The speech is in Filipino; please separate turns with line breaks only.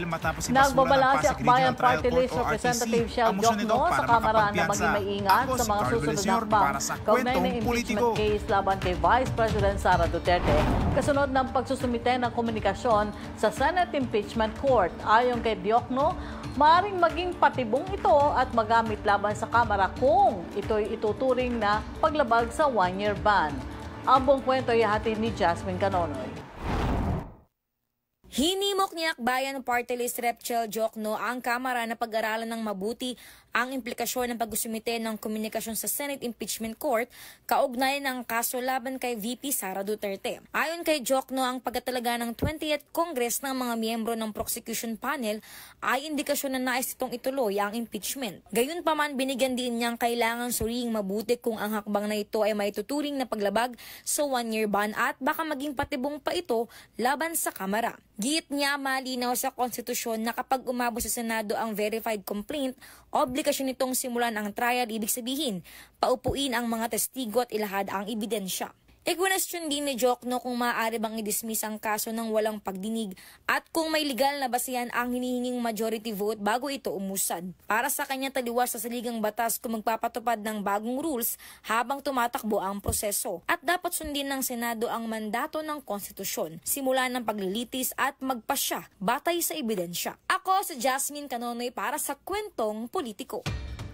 matapos
Nagbabala si Akbayan Party List Representative Shell Jokno sa Kamara na maging maingat sa mga susunod na hakbang kaugnay ng impeachment case laban kay Vice President Sara Duterte kasunod ng pagsusumite ng komunikasyon sa Senate Impeachment Court. Ayon kay Jokno, maaaring maging patibong ito at magamit laban sa Kamara kung ito'y ituturing na paglabag sa one-year ban. Ang buong kwento ay hatid ni Jasmine Canonoy.
Hinimok ni Akbayan Party List Rep. Shell Jokno ang Kamara na pag-aralan ng mabuti ang implikasyon ng pagsusumite ng komunikasyon sa Senate Impeachment Court kaugnay ng kaso laban kay VP Sara Duterte. Ayon kay Jokno, ang pagtatalaga ng 20th Congress ng mga miyembro ng prosecution panel ay indikasyon na nais itong ituloy ang impeachment. Gayunpaman, binigyan din niyang kailangan suriing mabuti kung ang hakbang na ito ay maituturing na paglabag sa one-year ban at baka maging patibong pa ito laban sa Kamara. Giit niya, malinaw sa konstitusyon na kapag umabot sa Senado ang verified complaint, obligasyon nitong simulan ang trial, ibig sabihin, paupuin ang mga testigo at ilahad ang ebidensya. Ikwestiyon din ni Jokno kung maaari bang i-dismiss ang kaso ng walang pagdinig at kung may legal na basihan ang hinihinging majority vote bago ito umusad. Para sa kanya, taliwas sa saligang batas kung magpapatupad ng bagong rules habang tumatakbo ang proseso. At dapat sundin ng Senado ang mandato ng konstitusyon, simula ng paglilitis at magpasya batay sa ebidensya. Ako si Jasmine Canonoy para sa Kwentong Politiko.